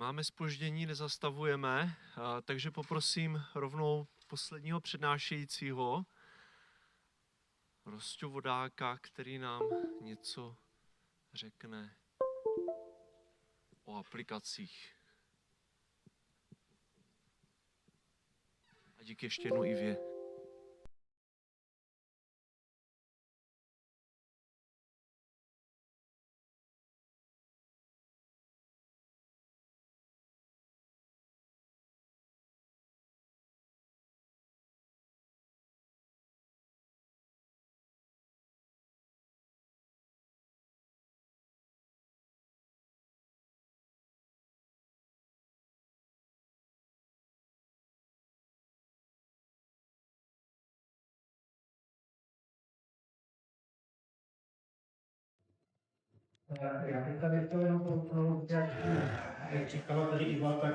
Máme zpoždění, nezastavujeme, takže poprosím rovnou posledního přednášejícího, Rosťu Vodáka, který nám něco řekne o aplikacích. A díky ještě jednou Ivě. Já bych tady to jenom pouknout, jak říkala tady Iva, tak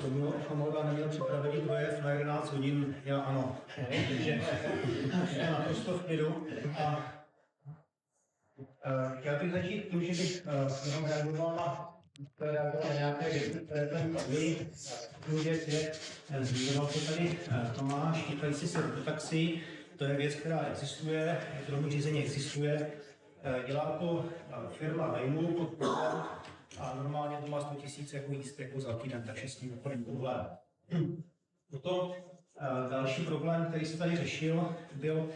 to bylo Famolda neměl připravený projev na 11 hodin, já ano. Takže je naprosto v klidu. Chtěl bych začít tím, že bych jenom reagoval na nějaké věci, které tam padly. Druhá věc je, zmiňoval to tady Tomáš, týkající se robotaxi. To je věc, která existuje, elektronické řízení existuje. Dělá to firma Waymo pod Google a normálně to má 100 000 jako jístek za týden, takže s tím úplně problém. Potom další problém, který se tady řešil, byl,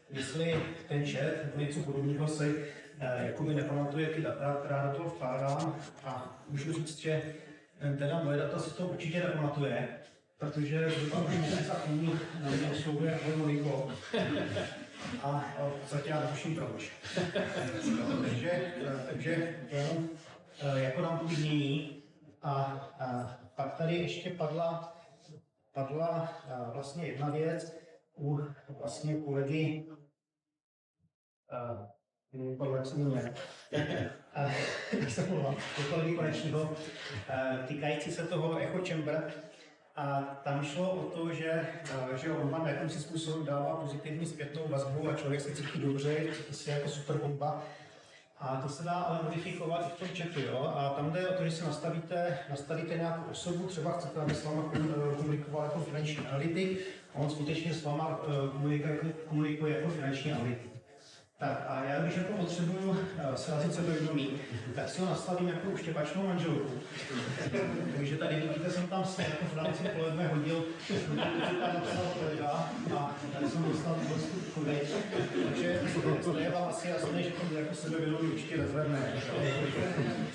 jestli ten chat nebo něco podobného se jakoby nepamatuje ty data, která do toho vkládám, a můžu říct, že teda moje data si to určitě nepamatuje, protože zhruba měsíc a půl na mě oslovuje Moniko. A v podstatě já netuším proč. takže jako nám to vymění. A pak tady ještě padla vlastně jedna věc u vlastně kolegy, kolegy Konečního, týkající se toho echo chamber. A tam šlo o to, že on vám jakýmsi způsobem dává pozitivní zpětnou vazbu a člověk se cítí dobře, cítí se jako super bomba. A to se dá ale modifikovat i v tom chatu, jo? A tam jde o to, že si nastavíte nějakou osobu, třeba chcete, aby s váma komunikoval jako finanční analytik, a on skutečně s váma komunikuje jako finanční analytik. Tak a já, když jako potřebuju srazit sebevědomí, tak si ho nastavím jako uštěpačnou manželku. Takže tady vidíte, jsem tam jako v rámci poledne hodil, tam napsal kolega a tady jsem dostal prostě odpověď. Takže to je vám asi jasné, že to jako sebevědomí určitě nezvedne.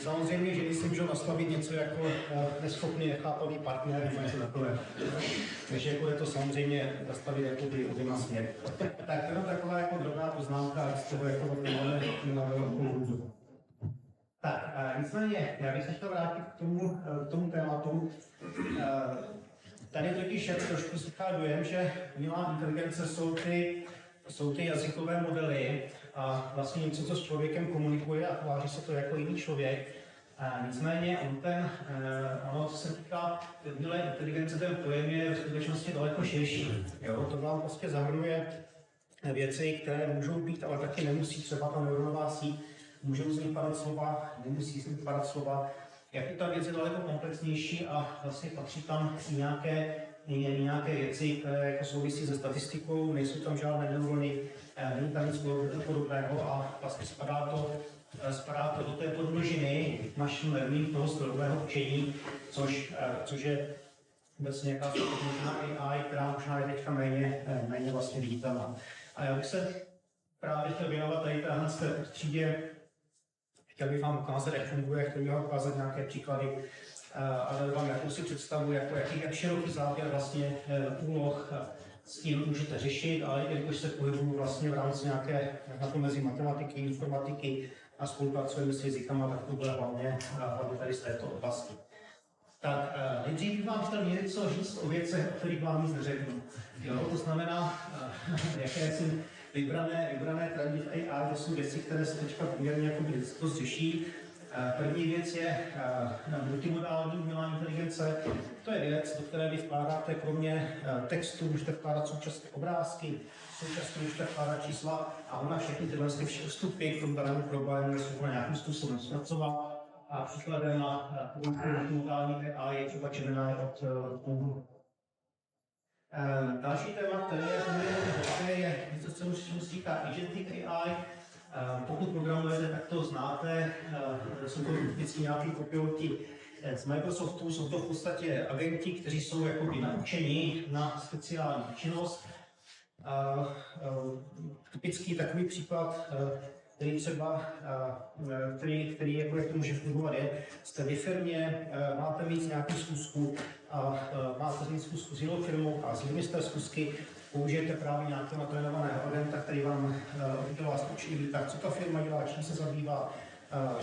Samozřejmě, že když si můžu nastavit něco jako neschopný, nechápavý partner, nebo něco takové. Takže jako je to samozřejmě nastavit jako ty oběma směry. Tak to je taková jako drobná poznámka, z toho jako na velkou. Tak, nicméně, já bych se chtěl vrátit k tomu tématu. Tady totiž jak trošku vzniká dojem, že umělá inteligence jsou ty jazykové modely a vlastně něco, co s člověkem komunikuje a tváří se to jako jiný člověk. Nicméně ono, co se týká umělé inteligence, ten pojem je v skutečnosti daleko širší. Jo? To vám prostě zahrnuje věci, které můžou být, ale taky nemusí, třeba ta neuronová síť, můžou z nich padat slova, nemusí z nich padat slova. Jak ta věc je daleko komplexnější a vlastně patří tam i nějaké věci, které jako souvisí se statistikou, nejsou tam žádné neurony, není tam nic podobného a vlastně spadá to do té podmnožiny machine learning, toho strojového učení, což je vlastně nějaká podmnožina AI, která možná je teďka méně vlastně viditelná. A já bych se právě chtěl věnovat tady téhle třídě. Chtěl bych vám ukázat, jak funguje, chtěl bych vám ukázat nějaké příklady a dát vám jakousi představu, jak široký záběr vlastně úloh s tím můžete řešit, ale jelikož se pohybuju vlastně v rámci nějaké mezi matematiky, informatiky a spolupracujeme s jazykama, tak to bude hlavně tady z této oblasti. Tak nejdřív bych vám chtěl něco říct o věcech, o kterých vám nic neřeknu. To znamená, jaké jsou vybrané trendy v AI, to jsou věci, které se teďka poměrně dost řeší. První věc je multimodální umělá inteligence. To je věc, do které vy vkládáte kromě textu, můžete vkládat současné obrázky, současně můžete vkládat čísla a ona všechny tyhle vstupy k tomu danému problému jsou nějakým způsobem zpracovat a příkladem na modální AI je třeba Gemini od Google. Další téma, které je něco, co se říká Agentic AI. Pokud programujete, tak to znáte, jsou to vždycky nějaký kopiloti z Microsoftu, jsou to v podstatě agenti, kteří jsou jakoby naučení na speciální činnost. Typický takový příklad, který třeba, který jako jak to může fungovat je, jste ve firmě, máte mít nějakou schůzku a máte mít schůzku s jinou firmou a s jinými jste schůzky, použijete právě nějakého natrénovaného agenta, který vám udělá stručný výtah, co ta firma dělá, čím se zabývá,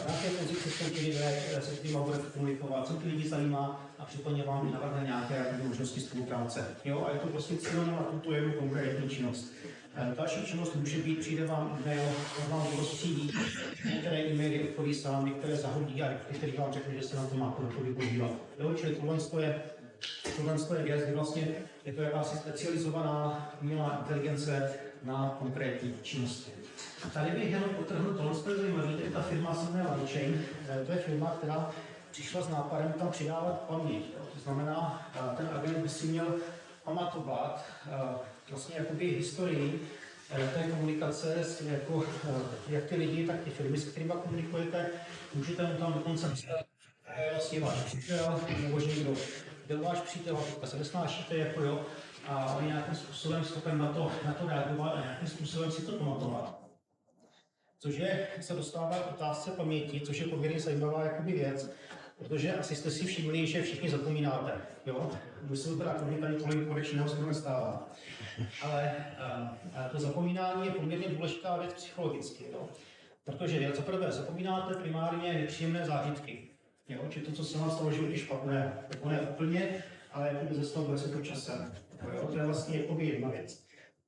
jaké pozice jsou ti lidé, se kterými bude komunikovat, co ty lidi zajímá a případně vám navrhne nějaké možnosti spolupráce. Jo, a je to prostě cíleno na tuto jednu konkrétní činnost. Další činnost může být, přijde vám e-mail, on vám rozstřídí, některé e-maily odpoví sám, některé zahodí a který vám řekne, že se na to má podívat. Jo, čili tohle je věc, kdy vlastně je to jakási specializovaná umělá inteligence na konkrétní činnosti. Tady bych jenom potrhnul tohle, co je zajímavé, že ta firma se jmenuje LangChain, to je firma, která přišla s nápadem tam přidávat paměť. To znamená, ten agent by si měl pamatovat vlastně jakoby historii té komunikace, jako, jak ty lidi, tak ty firmy, s kterými komunikujete, můžete mu tam dokonce myslet, vlastně váš přítel, nebo že někdo byl váš přítel, a teďka se nesnášíte, jako jo, a on nějakým způsobem schopen na to reagovat a nějakým způsobem si to pamatovat. Což je, se dostává k otázce paměti, což je poměrně zajímavá jakoby věc, protože asi jste si všimli, že všichni zapomínáte, jo? Musím teda tady tolik konečného se nestává. Ale to zapomínání je poměrně důležitá věc psychologicky, jo? Protože za prvé zapomínáte primárně nepříjemné zážitky, jo? Či to, co se vám stalo, že je špatné, jako ne úplně, ale jakoby zastavuje se to časem, jo? To je vlastně jakoby jedna věc.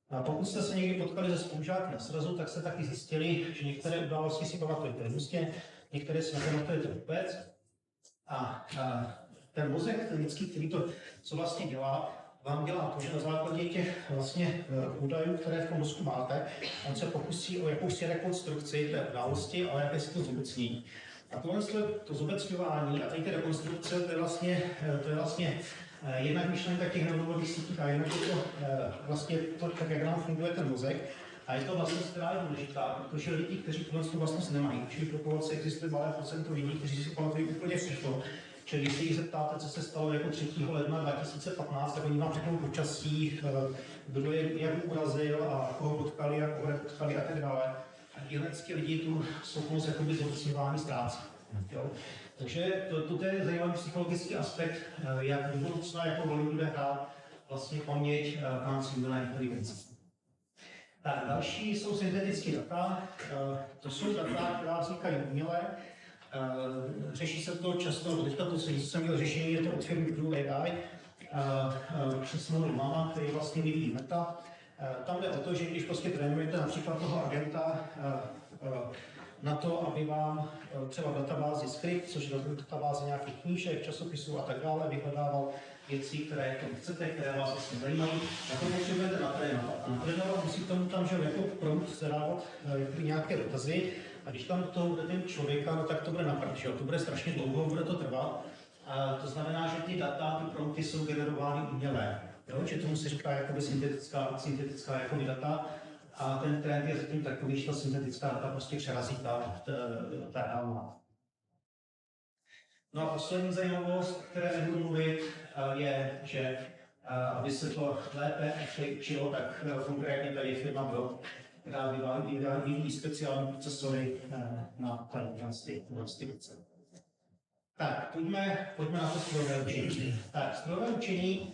A pokud jste se někdy potkali se spolužáky na srazu, tak jste taky zjistili, že některé události si pamatujete hustě, některé si nepamatujete vůbec. A ten mozek, ten lidský, který to, co vlastně dělá, vám dělá to, že na základě těch vlastně údajů, které v tom mozku máte, on se pokusí o jakousi rekonstrukci té události, ale jakési to zobecnění. A tohle to zobecňování a tady ty rekonstrukce, to je vlastně jednak myšlenka těch neuronových sítí a jednak je to vlastně to, tak jak nám funguje ten mozek. A je to vlastnost, která je důležitá, protože lidi, kteří tuhle vlastnost nemají, čili pro kohoce existuje malé procento lidí, kteří si pamatují úplně všechno. Čili když se jich zeptáte, co se stalo jako 3. ledna 2015, tak oni vám řeknou počasí, kdo je jak urazil a koho potkali a koho nepotkali a tak dále. A tihle lidi tu schopnost jakoby zobecňování ztrácí. Takže to je zajímavý psychologický aspekt, jak do budoucna jako roli bude hrát vlastně paměť v rámci umělé inteligence. Tak, další jsou syntetické data. To jsou data, která vznikají uměle. Řeší se to často, teďka to jsem měl řešení, je to od firmy Blue AI, přes modul Mama, který vlastně vyvíjí Meta. Tam jde o to, že když prostě trénujete například toho agenta na to, aby vám třeba v databázi skript, což je databáze nějakých knížek, časopisů a tak dále, vyhledával věci, které chcete, které vás vlastně zajímají, tak to potřebujete natrénovat. A natrénovat musí tomu tam, že jako prompt zadávat nějaké dotazy, a když tam do toho bude ten člověka, no tak to bude naprd, to bude strašně dlouho, bude to trvat. A to znamená, že ty data, ty prompty jsou generovány umělé. Že tomu se říká jakoby syntetická jakoby data. A ten trend je zatím takový, že ta syntetická data prostě přerazí ta reálná. No a poslední zajímavost, o které nebudu mluvit, je, že aby se to lépe učilo, tak konkrétně tady je firma Broad, která vyvíjí speciální procesory na ty věci. Tak, pojďme na to strojové učení. Tak, strojové učení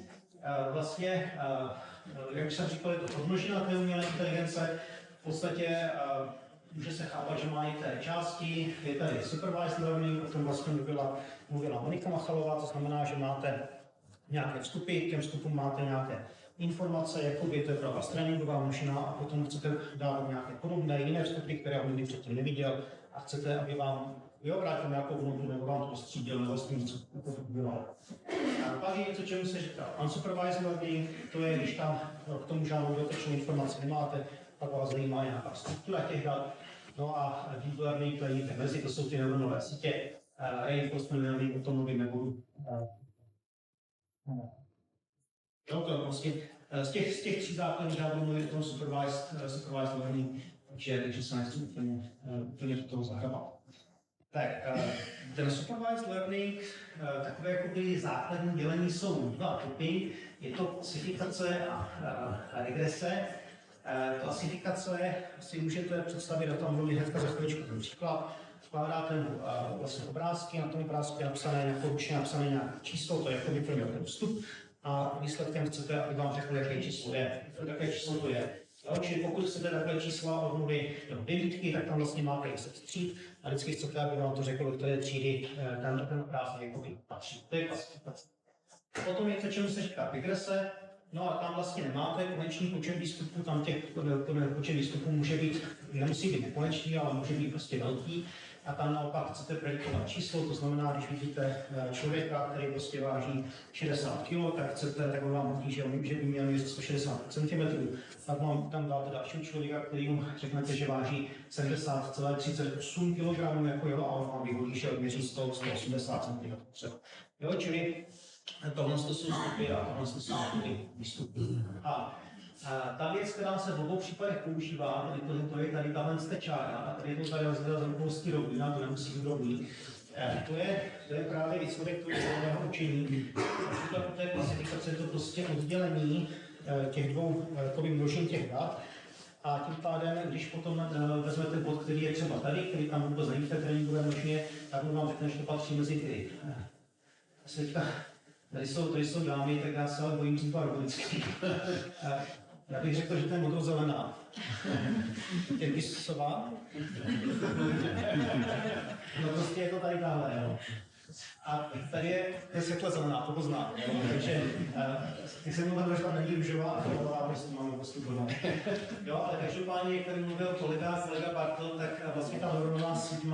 vlastně, jak jsem říkal, je to podmnožina té umělé inteligence. V podstatě může se chápat, že má některé části. Je tady supervised learning, o tom vlastně mluvila Monika Machalová, to znamená, že máte nějaké vstupy, k těm vstupům máte nějaké informace, jakoby to je pravá tréninková mašina a potom chcete dávat nějaké podobné jiné vstupy, které on nikdy předtím neviděl a chcete, aby vám vrátil nějakou hodnotu nebo vám to postřídil nebo s tím něco udělal. Pak je něco, čemu se říká unsupervised learning, to je, když tam k tomu žádnou dodatečnou informaci nemáte, pak vás zajímá nějaká struktura těch dat. No a deep learning, to je někde mezi, to jsou ty neuronové sítě, reinforcement learning, o tom mluvit nebudu. Jo, to prostě z těch tří základních já budu mluvit o tom supervised learning, takže se nechci úplně do toho zahrabat. Tak, ten supervised learning, takové jakoby základní dělení jsou dva typy. Je to klasifikace a regrese. Klasifikace si můžete představit, a tam budu hnedka za chviličku například. Vkládáte vlastně obrázky, na tom obrázku je napsané nějaké číslo, to je jako vyplňuje ten vstup. A výsledkem chcete, aby vám řekl, jaké číslo to je. Jo, čili pokud chcete takové čísla od 0 do 9, tak tam vlastně máte 10 tříd a vždycky chcete, aby vám to řeklo, do které třídy ten obrázek patří. To je klasifikace. Potom je to, čemu se říká regrese. No a tam vlastně nemáte konečný počet výstupů, tam těch počet výstupů může být, nemusí být nekonečný, ale může být prostě velký. A tam naopak chcete predikovat číslo, to znamená, když vidíte člověka, který prostě váží 60 kg, tak on vám hodí, že by měl mít 160 cm. Tak vám tam dáte dalšího člověka, který mu řeknete, že váží 70,38 kg, jako jo, a on vám vyhodí, že měří 180 cm. Jo, čili tohle jsou vstupy a tohle jsou výstupy. A ta věc, která se v obou případech používá, to je tady tahle čára, a tady to tady rozdělá z okolností rovina, to nemusí být rovný. To je právě výsledek toho učení. Například u té klasifikace je to prostě oddělení těch dvou množin těch dat. A tím pádem, když potom vezmete bod, který je třeba tady, který tam vůbec není v té tréninkové množině, tak on vám řekne, že to patří mezi ty. Tady jsou dámy, tak já se ale bojím říkat roboticky. Já bych řekl, že to je modrozelená. Je vysová. No prostě je to tady dále, jo. A tady je světle zelená, to pozná. Takže když jsem mluvil, že tam není růžová a fialová, prostě máme postupovat. Jo, ale každopádně, jak tady mluvil kolega Bartl, tak vlastně ta neuronová síť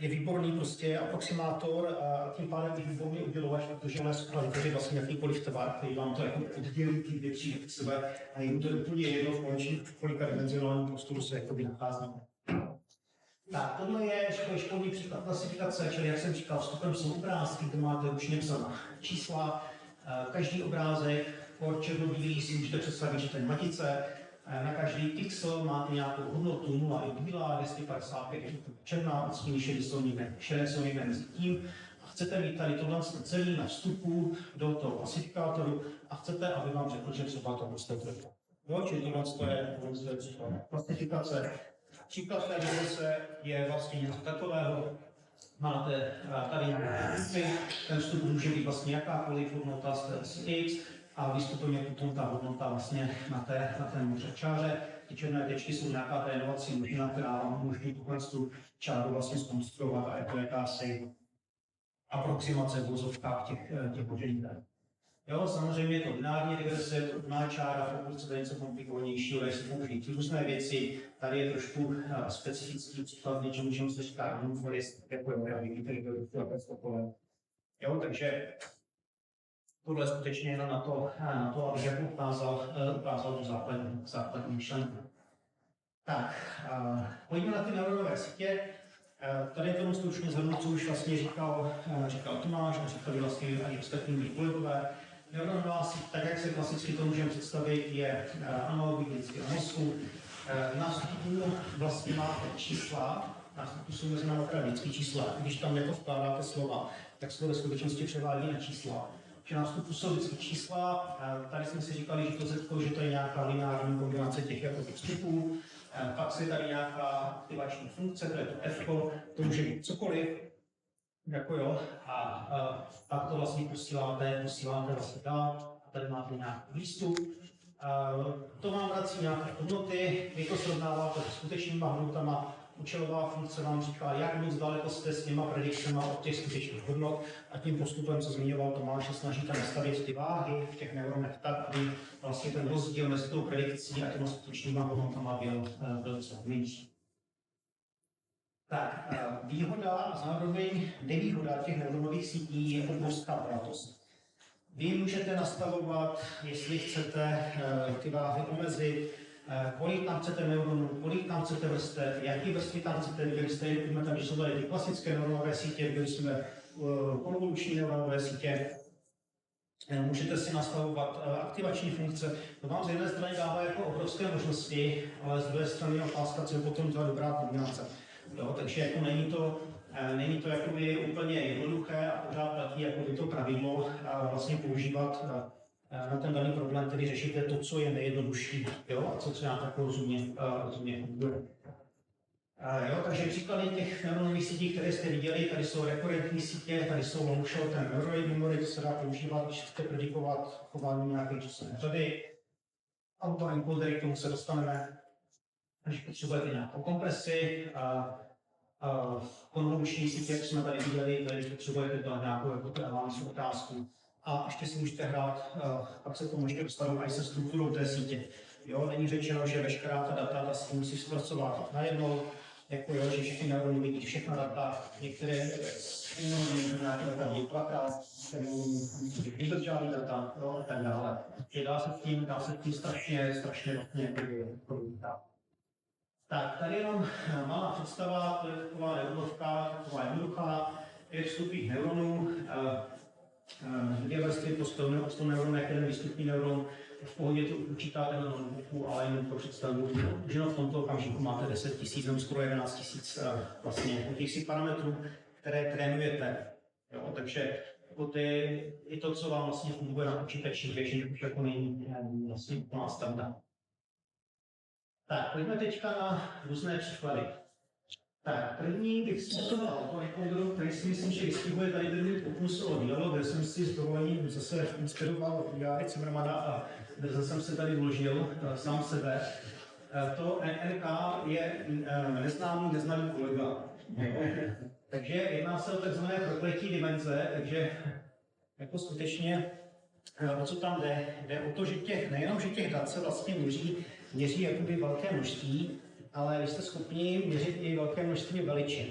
je výborný prostě aproximátor a tím pádem i výborný oddělovač, protože ona je schopna vytvořit vlastně jakýkoliv tvar, který vám to jako oddělí ty dvě třídy od sebe a je to úplně jedno v kolika dimenzionálním prostoru se jakoby nacházíme. Tak, tohle je školní příklad klasifikace, čili jak jsem říkal, vstupem jsou obrázky, kde máte už napsaná čísla. Každý obrázek, černobílý, si můžete představit, že to je matice. Na každý pixel máte nějakou hodnotu 0 je bílá, 255 je černá, odstíny šedé jsou někde mezi tím. A chcete mít tady tohle celý na vstupu do toho klasifikátoru a chcete, aby vám řekl, že třeba to prostě trvá. Jo, čili tohle je klasifikace. Příklad té regrese je vlastně něco takového. Máte tady nějaké vstupy, ten vstup může být vlastně jakákoliv hodnota z x a výstupem je potom ta hodnota vlastně na té modré čáře. Ty černé tečky jsou nějaká trénovací možná, která vám umožní tu čáru vlastně zkonstruovat a je to jakási aproximace v vozovkách těch možných dat. Jo, samozřejmě je to binární regrese, to rovná čára, pokud chcete něco komplikovanějšího, tak se použít různé věci. Tady je trošku specifický příklad něčemu, čemu se říká random forest, jako je moja Wikipedie. Jo, takže tohle je skutečně jenom na to, abych jako ukázal tu základní myšlenku. Tak, pojďme na ty neuronové sítě. Tady je to stručně shrnout, co už vlastně říkal Tomáš a říkali vlastně i ostatní kolegové. Neuronová síť, tak jak se klasicky to můžeme představit, je analogový vždycky na mozku. Na vstupu vlastně máte čísla, na vstupu jsou mezi námi vždycky čísla. Když tam jako vkládáte slova, tak se to ve skutečnosti převádí na čísla. Že na vstupu jsou vždycky čísla, tady jsme si říkali, že to Z, že to je nějaká lineární kombinace těch jako vstupů. Pak je tady nějaká aktivační funkce, to je to F, to může být cokoliv, jako jo, a pak to vlastně posíláte vlastně dál, a tady máte nějaký výstup. To vám vrací nějaké hodnoty, vy to srovnáváte s skutečnýma hodnotama, účelová funkce vám říká, jak moc daleko jste s těma predikcemi od těch skutečných hodnot a tím postupem, co zmiňoval Tomáš, se snažíte nastavit ty váhy v těch neuronech tak, aby vlastně ten rozdíl mezi tou predikcí a těma skutečnýma hodnotama byl co menší. Tak, výhoda a zároveň nevýhoda těch neuronových sítí je obrovská projatost. Vy můžete nastavovat, jestli chcete ty váhy omezit kolik tam chcete neuronů, kolik tam chcete vrstev, jaký vrstvy tam chcete, viděli jste, vidíme tam, že jsou tady ty klasické neuronové sítě, viděli jsme konvoluční neuronové sítě. Můžete si nastavovat aktivační funkce. To vám z jedné strany dává jako obrovské možnosti, ale z druhé strany je otázka, co je potom ta dobrá kombinace. Jo, takže jako není to jakoby úplně jednoduché a pořád platí jako to pravidlo vlastně používat na ten daný problém, který řešíte to, co je nejjednodušší, jo, a co nějak tak rozumně funguje. Jo, takže příklady těch neuronových sítí, které jste viděli, tady jsou rekurentní sítě, tady jsou long short and memory memory, to se dá používat, když chcete predikovat chování nějaké časové řady. Autoencodery, k tomu se dostaneme, když potřebujete nějakou kompresi, konvoluční sítě, jak jsme tady viděli, tady potřebujete to nějakou jako otázku. A ještě si můžete hrát, pak se to můžete dostat i se strukturou té sítě. Jo, není řečeno, že veškerá ta data ta se musí zpracovat najednou, jako jo, že všichni neurony vidí všechna data, některé nějaké data vidí dvakrát, vůbec žádný data, jo, a tak dále. Že dá se s tím strašně promítat. Tak, tady jenom malá představa, to je taková neuronovka, taková jednoduchá, 5 vstupních neuronů, 2 vrstvy po neuron, jeden výstupní neuron, v pohodě to učítáte na notebooku, ale jenom pro představu, že v tomto okamžiku máte 10 000 nebo skoro 11 000 vlastně jakýchsi parametrů, které trénujete. Jo, takže i to, co vám vlastně funguje na počítači, většině už jako není vlastně úplná standard. Tak, pojďme teďka na různé příklady. Tak, první bych si ukazoval autoencoderu, který si myslím, že vystihuje tady ten můj pokus o dialog, kde jsem si s dovolením zase inspiroval Járy Cimrmana a kde jsem se tady vložil sám sebe. To NRK je neznalý kolega. Takže jedná se o takzvané prokletí dimenze, takže jako skutečně o co tam jde? Jde o to, že nejenom, že těch dat se vlastně měří jakoby velké množství, ale vy jste schopni měřit i velké množství veličin.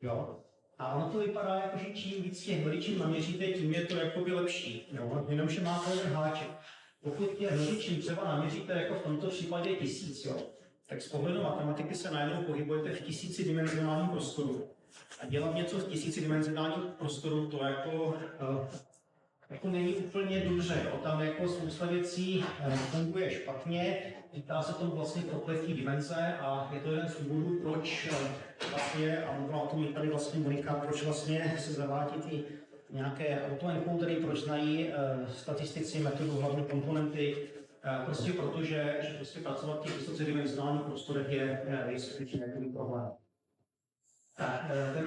Jo? A ono to vypadá jako, že čím víc těch veličin naměříte, tím je to jakoby lepší. Jo? Jenomže máte ten háček. Pokud těch veličin třeba naměříte jako v tomto případě 1000, jo? Tak z pohledu matematiky se najednou pohybujete v 1000dimenzionálním prostoru. A dělat něco v 1000dimenzionálním prostoru, to jako není úplně dobře. Jo? Tam jako spousta věcí funguje špatně, říká se tomu vlastně prokletí dimenze a je to jeden z důvodů, proč vlastně, a mluvila o tom i tady vlastně Monika, proč vlastně se zavádí ty nějaké autoencodery, proč znají statistici metodu hlavní komponenty, prostě protože prostě pracovat v těch vysoce dimenzionálních prostorech je skutečně nějaký problém. Tak, ten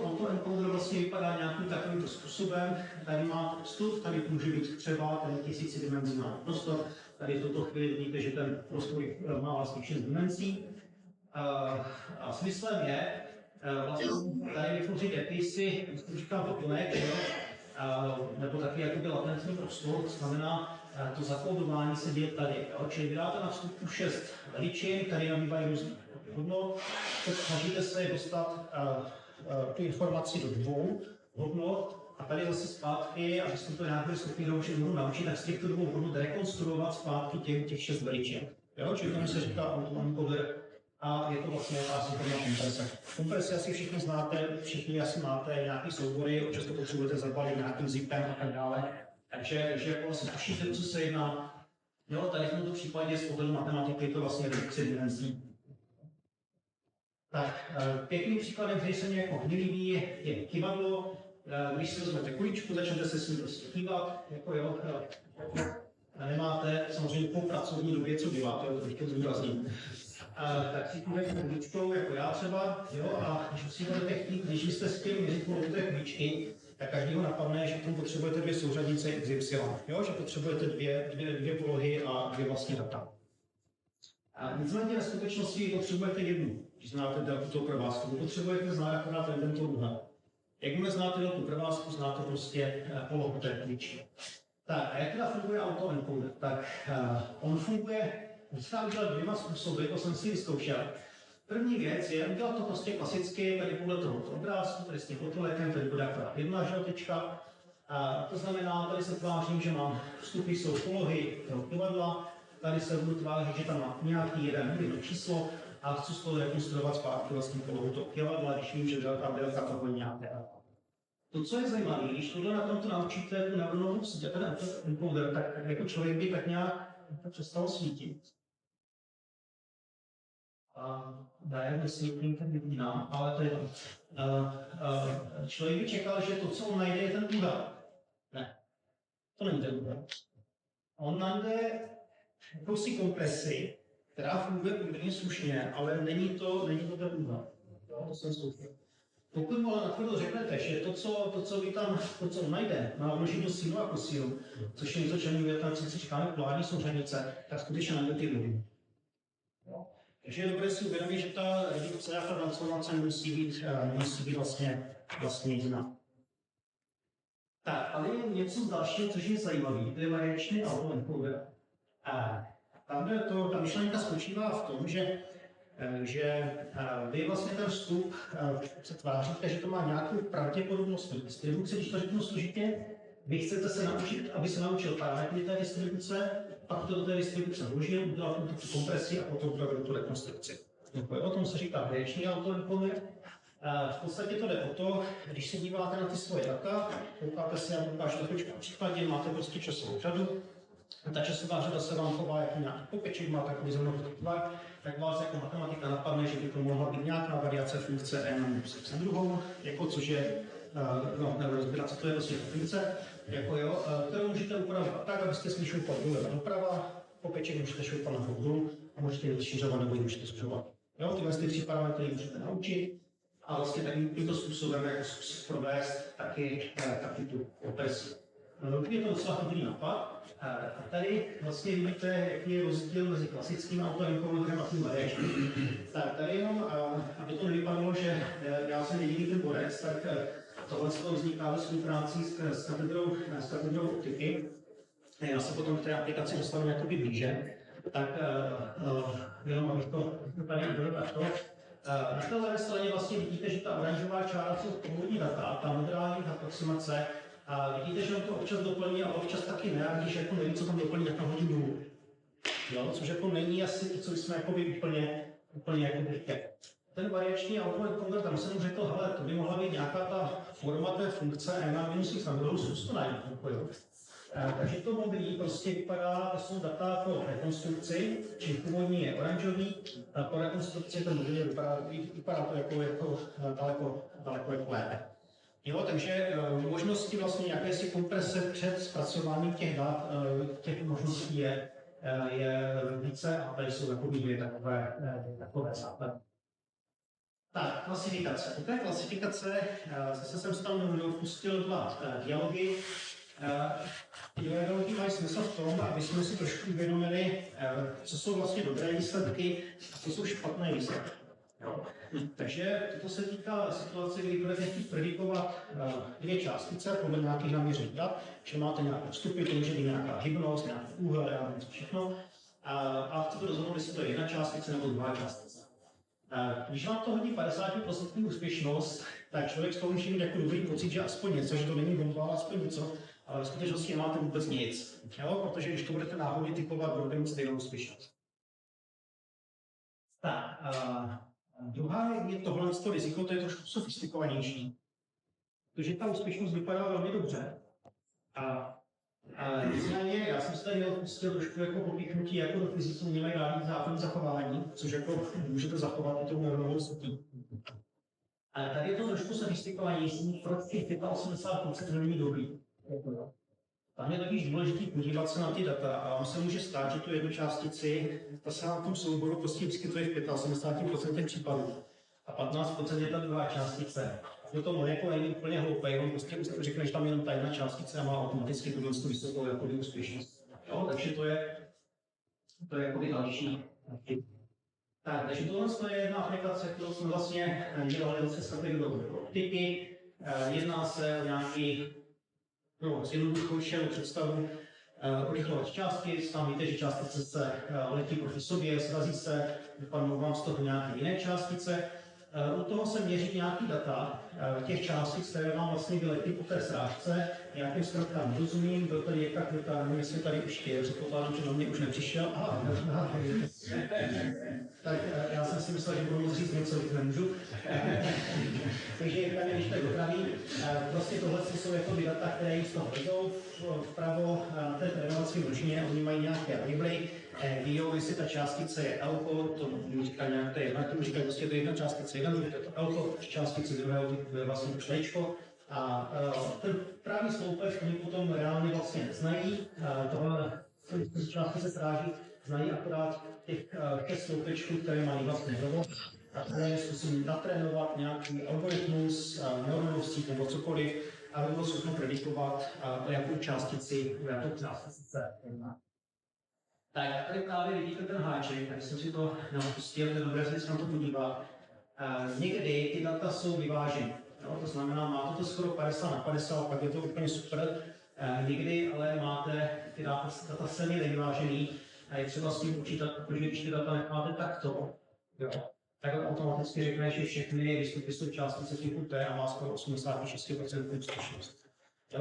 autoencoder vlastně vypadá nějakým takovým způsobem. Tady má vstup, tady může být třeba ten 1000dimenzionální prostor. Tady v tuto chvíli vidíte, že ten prostor má vlastně 6 dimenzí. A smyslem je vlastně tady vytvořit jakýsi, říkám doplněk, nebo taky jakoby latentní prostor, to znamená, to zakódování se děje tady. Jo? Čili vydáte na vstupu 6 veličin, které nabývají různých hodnot, snažíte se dostat tu informaci do 2 hodnot a tady zase zpátky, abyste to nějakým způsobem naučit, tak z těchto 2 hodnot rekonstruovat zpátky těch 6 veličin. Jo? Čili tomu se říká autoencoder a je to vlastně jakási forma komprese. Kompresi asi všichni znáte, všichni asi máte nějaký soubory, občas to potřebujete zabalit nějakým zipem a tak dále. Takže jako vlastně tušíte, co se jedná. Jo, tady v tomto případě z pohledu matematiky je to vlastně redukce dimenzí. Tak, pěkným příkladem, který se mě jako líbí, je kývadlo. Když si vezmete kuličku, začnete se s ní prostě kývat, jako jo, nemáte samozřejmě po pracovní době co dělat, jo, to bych to zdůrazním. Tak si kývete kuličkou, jako já třeba, jo, a když si budete chtít, když byste chtěli měřit polohu té kuličky, tak každýho napadne, že k tomu potřebujete 2 souřadnice XY, jo, že potřebujete dvě polohy a 2 vlastní data. A nicméně ve skutečnosti potřebujete jednu, když znáte délku toho provázku. Potřebujete znát akorát tento úhel. Jakmile znáte délku provázku, znáte prostě polohu té kuličky. Tak a jak teda funguje autoencoder? Tak on funguje, musí nám udělat 2 způsoby, to jsem si vyzkoušel. První věc je udělat to prostě klasicky, tady podle tohoto obrázku, tady s tím fotoletem, tady bude akorát jedna želtečka. To znamená, tady se tvářím, že mám vstupy, jsou polohy toho kivadla, tady se budu tvářit, že tam má nějaký jedno číslo a chci z toho rekonstruovat zpátky vlastně polohu toho kyvadla, když vím, že ta délka toho je nějaké. To, co je zajímavé, když tohle na tomto naučíte tu neuronovou síť a ten encoder, tak jako člověk by tak nějak přestal svítit. Dajem vysvětlím ten vidinám, ale to je to. Člověk by čekal, že to, co on najde, je ten údaj. Ne, to není ten údaj. On najde jakousi kompresi, která funguje poměrně slušně, ale není to ten údaj. To jsem zkoušel. Pokud mu ale natvrdo řeknete, že to, co on najde, má množinu sílu a kosílu, což je něco, čemu větnamci říkáme polární souřadnice, tak skutečně najde ty body. Takže je dobré si uvědomit, že ta redukce a ta transformace musí být vlastně jiná. Tak, ale je něco dalšího, což je zajímavé, to je variační autoencoder. Ta myšlenka spočívá v tom, že vy vlastně ten vstup se tváříte, že to má nějakou pravděpodobnost distribuce, když to řeknu složitě, vy chcete se naučit, aby se naučil parametry té distribuce, pak to do té distribuce vložil, udělal tu kompresi a potom udělal tu rekonstrukci. O tom se říká variační autoencoder. V podstatě to jde o to, když se díváte na ty svoje data, koukáte se, já ukážu trošku příkladě, máte prostě časovou řadu, ta časová řada se vám chová jako nějaký popeček, má takový zrovnoutý tvar, tak vás jako matematika napadne, že by to mohla být nějaká variace funkce n na druhou, jako což je, nebo rozbírat, co to je vlastně funkce, jako jo, kterou můžete upravovat tak, abyste si šoupal doleva doprava, popeček můžete šoupat na dolů a můžete ji rozšiřovat nebo ji můžete zřovat. Jo, tyhle ty 3 parametry můžete naučit a vlastně tímto způsobem jako způsob provést taky tu opresi. Je to docela dobrý nápad. A tady vlastně vidíte, jaký je rozdíl mezi klasickým autoencoderem a tím variačním. Tak tady jenom, aby to nevypadalo, že já jsem jediný ten borec, tak tohle vzniká ve spolupráci s katedrou optiky. Já se potom k té aplikaci dostanu jakoby blíže. Tak jenom abych to tady udělal takto. Na té levé straně vlastně vidíte, že ta oranžová část jsou původní data, ta modrá je aproximace. A vidíte, že on to občas doplní a občas taky ne, a když jako neví, co tam doplní, tak to hodí nulu. Jo, což jako není asi to, co jsme jako úplně jako chtěli. Ten variační autoencoder, tam jsem mu řekl, hele, to by mohla být nějaká ta forma té funkce n a minus x na druhou zkustu najít. Takže to modrý prostě vypadá, to jsou data po rekonstrukci, čili původní je oranžový, a po rekonstrukci ten modrý vypadá to jako daleko lépe. Jo, takže možnosti vlastně jakési komprese před zpracováním těch dat, těch možností je více a tady jsou takové takové základy. Tak, klasifikace. U té klasifikace zase jsem se tam pustil 2 dialogy. Ty dialogy mají smysl v tom, aby jsme si trošku uvědomili, co jsou vlastně dobré výsledky a co jsou špatné výsledky. Jo. Takže to se týká situace, kdy budete chtít predikovat 2 částice podle nějakých naměřených dat, že máte nějaké vstupy, to může být nějaká hybnost, nějaký úhel, já něco všechno, a chcete rozhodnout, jestli to je 1 částice nebo 2 částice. Když vám to hodí 50% úspěšnost, tak člověk z toho může mít jako dobrý pocit, že aspoň něco, že to není bomba, ale aspoň něco, ale v skutečnosti nemáte vůbec nic, jo? Protože když to budete náhodně typovat, budete mít stejnou úspěšnost. Tak, druhá je tohle riziko, to je trošku sofistikovanější, protože ta úspěšnost vypadá velmi dobře. Nicméně, já jsem se tady pustil trošku jako popíchnutí jako do fyziku nelegální zákon zachování, což jako můžete zachovat i tou neuronovou sítí. Ale tady je to trošku sofistikovanější, proč těch 85% není dobrý. Tam je totiž důležité podívat se na ty data a vám se může stát, že tu jednu částici, ta se na tom souboru prostě vyskytuje v 85% případů. A 15% je ta druhá částice. Je to jako není úplně hloupý, on prostě řekne, že tam jenom ta jedna částice a má automaticky tu vysokou jako úspěšnost. Takže to je jako další. Tak, takže tohle je jedna aplikace, kterou jsme vlastně dělali s katedrou optiky. Jedná se o nějaký zjednoduchou představu urychlovat částky. Tam víte, že částice se letí proti sobě, srazí se, vypadnou vám z toho nějaké jiné částice. U toho se měří nějaký data těch částic, které vám vlastně vyletí po té srážce. Nějakým zkratkám rozumím, byl tady Jirka Květa, nevím, jestli tady už je, předpokládám, že na mě už nepřišel. Tak já jsem si myslel, že budu moct říct něco, co nemůžu. Takže Jirka mě když tak dopraví. Prostě tohle jsou jako data, které z toho jdou vpravo na té trénovací množině, oni mají nějaké labely, ví, jestli ta částice je alko, to mu říká nějak, to je jedna, tomu říká prostě to je jedna částice, jedna druh, to je to alko, částice druhého typu je vlastně to čtečko. A ten právní sloupec oni potom reálně vlastně neznají, tohle částice sráží, znají akorát těch 6 sloupečků, které mají vlastně dovo. A které zkusím natrénovat nějaký algoritmus, neuronovou síť nebo cokoliv, aby bylo schopno predikovat, o jakou částici se jedná. Tak tady právě vidíte ten háček, tady jsem si to napustil, ten dobré se na to podívat. Někdy ty data jsou vyváženy, to znamená, máte to skoro 50/50, pak je to úplně super. Někdy ale máte ty data silně nevyvážený a je třeba s tím počítat, protože když ty data necháte takto, tak automaticky řekne, že všechny výstupy jsou částice typu T a má skoro 86% úspěšnost.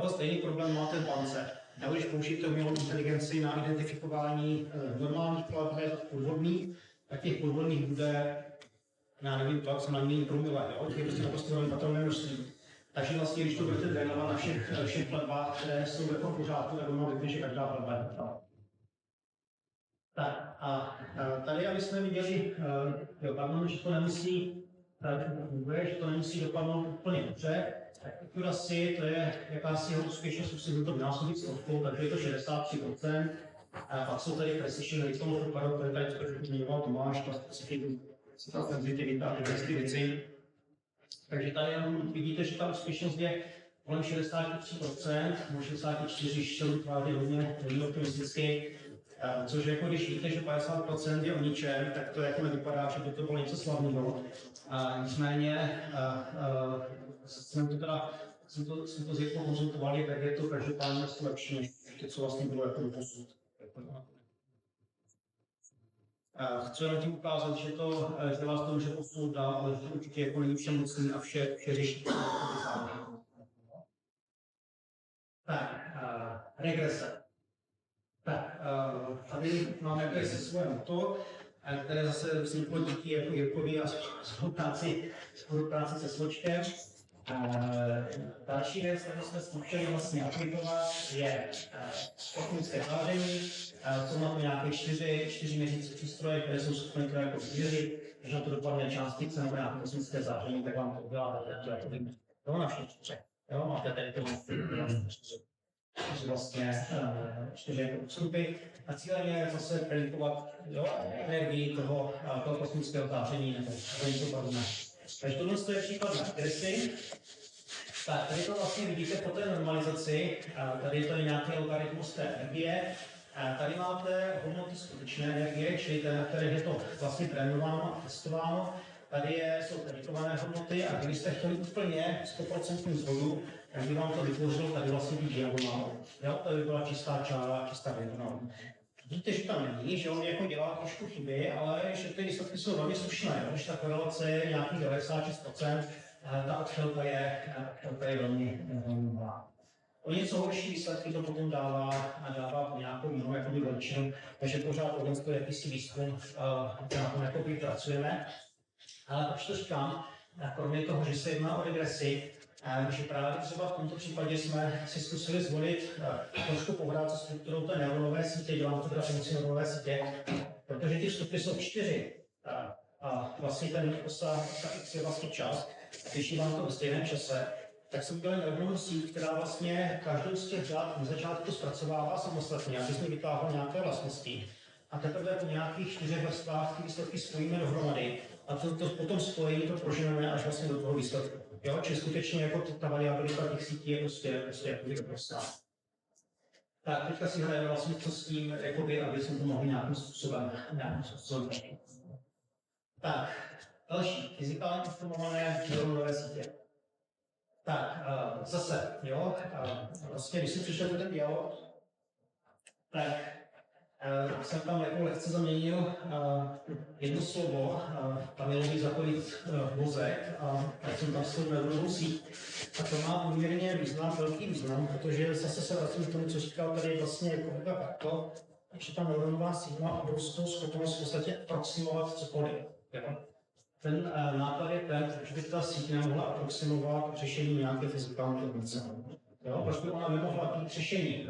Stejný problém máte v bance. Nebo když použijete umělou inteligenci na identifikování normálních plateb podvodných, tak těch podvodných bude, já nevím, to, jak jsem na ní promile, těch prostě naprosto velmi patrné množství. Takže vlastně, když to budete trénovat na všech platbách, které jsou jako v pořádku, tak ono řekne, že každá platba je platba. Tak a tady, abychom viděli, že to nemusí, že to nemusí dopadnout úplně dobře, tak accuracy, to je jakási jeho úspěšnost, už si to vynásobit stovkou, takže je to 63%. A pak jsou tady precision rate toho případu, které tady trošku zmiňoval Tomáš, ta specificita, senzitivita, ty věci. Takže tady vidíte, že ta úspěšnost je kolem 63%, nebo 64%, když se vytváří hodně optimisticky. Což jako když víte, že 50% je o ničem, tak to jako nevypadá, že by to bylo něco slavného. Nicméně jsme to s Jirkou konzultovali, tak je to každopádně lepší, než to, co vlastně bylo jako doposud. Chci jenom tím ukázat, že vás to může posunout dál, ale že to určitě jako není všem mocný a vše řeší. Tak, regrese. Tak, tady máme jakési svoje moto, které zase vzniklo díky jako Jirkovi a spolupráci se Sločkem. Další věc, kterou jsme zkoušeli vlastně aplikovat, je technické záření. Jsou na to nějaké 4 měřící přístroje, které jsou schopné to jako vyměřit. Když na to dopadne částice nebo nějaké technické záření, tak vám to udělá to jako vyměřit. Na všech 4. Máte tady to vlastně 4 jako vstupy. A cílem je zase predikovat energii toho kosmického záření nebo něco podobného. Takže tohle je příklad na accuracy. Tak, tady to vlastně vidíte po té normalizaci, tady je to nějaký algoritmus té energie. Tady máte hodnoty skutečné energie, čili ten, na kterých je to vlastně trénováno a testováno. Tady jsou predikované hodnoty a kdybyste chtěli úplně 100% zhodu, tak by vám to vytvořilo tady vlastně být diagonál. To by byla čistá čára, čistá diagonál. Vidíte, že tam není, že on jako dělá trošku chyby, ale že ty výsledky jsou velmi slušné. Když ta korelace je nějakých 96%, ta odchylka je velmi malá. O něco horší výsledky to potom dává nějakou jinou jakoby veličinu, takže pořád to je jakýsi výzkum, na tom jakoby pracujeme. Ale proč to říkám? Kromě toho, že se jedná o regresi, že právě třeba v tomto případě jsme si zkusili zvolit trošku pohrát se strukturou té neuronové sítě, dělám to teda pomocí neuronové sítě, protože ty vstupy jsou 4 a vlastně ta x je vlastně čas, když vám to ve stejném čase, tak jsem udělal neuronovou síť, která vlastně každou z těch řad na začátku to zpracovává samostatně, aby jsme vytáhla nějaké vlastnosti. A teprve po nějakých 4 vrstvách ty výsledky spojíme dohromady a to potom spojení to proženeme až vlastně do toho výsledku. Čili skutečně jako ta variabilita těch sítí je prostě jako prostá. Tak, teďka si hrajeme vlastně co s tím, jakoby, aby jsme to mohli nějakým způsobem řešit. Tak, další, fyzikálně informované neuronové sítě. Tak, zase, vlastně, když si přišel ten dialog, tak jsem tam jako lehce zaměnil jedno slovo, tam mělo být zapojit mozek a tak jsem tam s tou neuronovou síť. A to má poměrně význam, velký význam, protože zase se vracím k tomu, co říkal tady vlastně kolega Barto, že ta neuronová síť má obrovskou schopnost v podstatě aproximovat cokoliv. Ten nápad je ten, že by ta síť nemohla aproximovat řešení nějaké fyzikální rovnice. Proč by ona nemohla být řešení?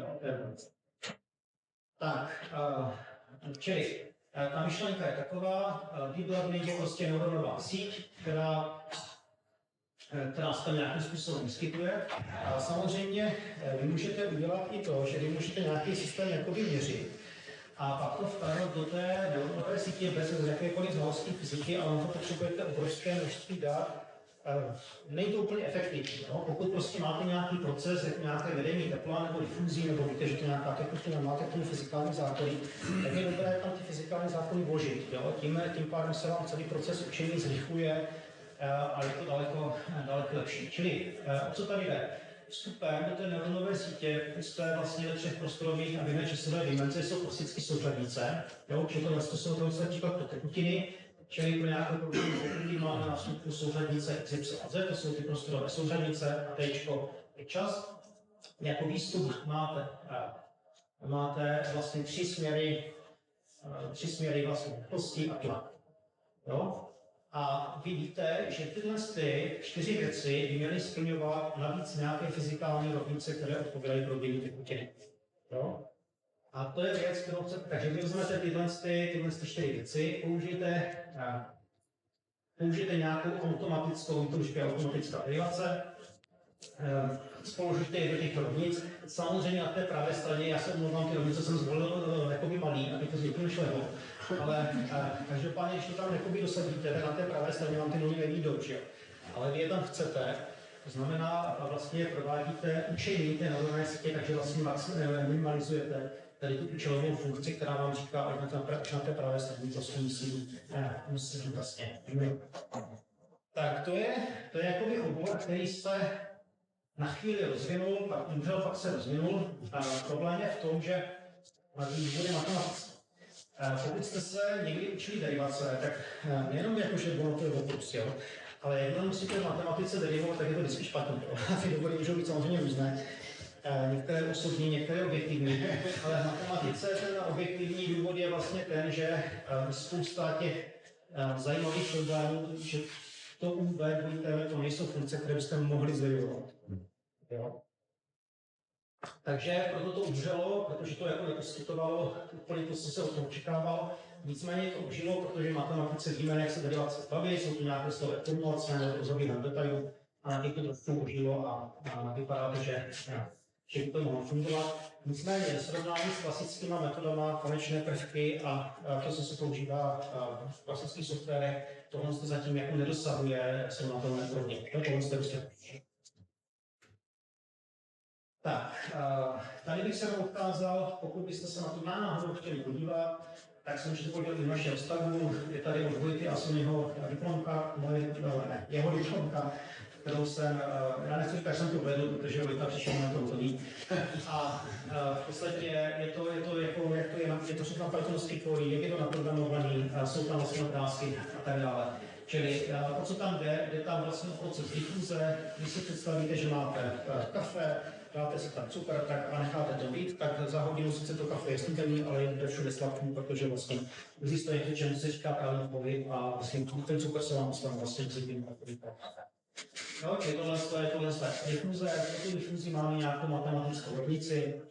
Tak, čili ta myšlenka je taková, deep learning je prostě neuronová síť, která se tam nějakým způsobem vyskytuje. A samozřejmě vy můžete udělat i to, že vy můžete nějaký systém jakoby měřit. A pak to vkládat do té neuronové sítě bez jakékoliv znalostí fyziky, ale na to potřebujete obrovské množství dat. Není to úplně efektivní. No? Pokud prostě máte nějaký proces, jako nějaké vedení tepla nebo difuzí, nebo víte, že to nějaká tekutina, máte k tomu fyzikální zákony, tak je dobré tam ty fyzikální zákony vložit. Jo? Tím pádem se vám celý proces učení zrychluje a je to daleko lepší. Čili o co tady jde? Vstupem do té neuronové sítě jste vlastně ve 3 prostorových a v jedné časové dimenzi jsou klasické souřadnice. Čili to jsou to například pro tekutiny, čili pro nějakou tekutiny máte na vstupu souřadnice X, Y a Z, to jsou ty prostorové souřadnice a Tčko je čas. Jako výstup máte vlastně 3 směry vlastně rychlosti a tlak. Jo? A vy víte, že tyhle 4 věci by měly splňovat navíc nějaké fyzikální rovnice, které odpovídají pro dění tekutiny. A to je věc, kterou chcete. Takže vy vezmete tyhle 4 věci, použijete nějakou automatickou, to už je automatická derivace, spoložíte je do těch rovnic. Samozřejmě na té pravé straně, já se omlouvám, ty rovnice jsem zvolil jakoby malý, aby to zvyklý šlevo. Ale každopádně, když to tam jakoby dosadíte, tak na té pravé straně vám ty nuly nevídou, že jo? Ale vy je tam chcete, to znamená, vlastně provádíte učení té neuronové sítě, takže vlastně minimalizujete tady tu účelovou funkci, která vám říká, že na té pravé straně prostě musí vlastně. Tak to je jakoby obor, který se na chvíli rozvinul, pak se rozvinul. Problém je v tom, že bude matematický. Pokud jste se někdy učili derivace, tak nejenom jako, že bylo to oprus, ale jakmile musíte v matematice derivovat, tak je to vždycky špatný. Ty důvody můžou být samozřejmě různé. Některé osobní, některé objektivní. Ale v matematice ten objektivní důvod je vlastně ten, že spousta těch zajímavých problémů, že to UV, to nejsou funkce, které byste mohli zderivovat. Takže proto to udrželo, protože to jako neposkytovalo úplně to, co se od toho očekávalo. Nicméně to užilo, protože matematice víme, jak se derivace baví, jsou tu nějaké slové formulace, nebo to zabíhám detailu a na těch to trošku užilo a vypadá to, že by to mohlo fungovat. Nicméně srovnání s klasickými metodami, konečné prvky a to, co se používá v klasických softwarech, tohle se zatím jako nedosahuje srovnatelné úrovně. Tak, tady bych se odkázal, pokud byste se na to náhodou chtěli podívat, tak se můžete podívat i našeho stavu. Je tady od Vojty Asonyho diplomka, jeho diplomka, kterou jsem, já nechci říkat, že jsem to vedl, protože Vojta přišel na to ví. A v podstatě je to všechno pythonovský kódy, jak je to naprogramovaný, jsou tam vlastně otázky a tak dále. Čili o co tam jde tam vlastně o proces difuze. Když si představíte, že máte kafe, dáte si tam cukr tak a necháte to být, tak za hodinu sice to kafe je snídaní, ale je všude sladký, protože vlastně existuje něco, čemu se říká právě pohyb a vlastně ten cukr se vám dostane vlastně k zimním takovým kafe. No, čili tohle je difuze, pro tu difuzi máme nějakou matematickou rovnici.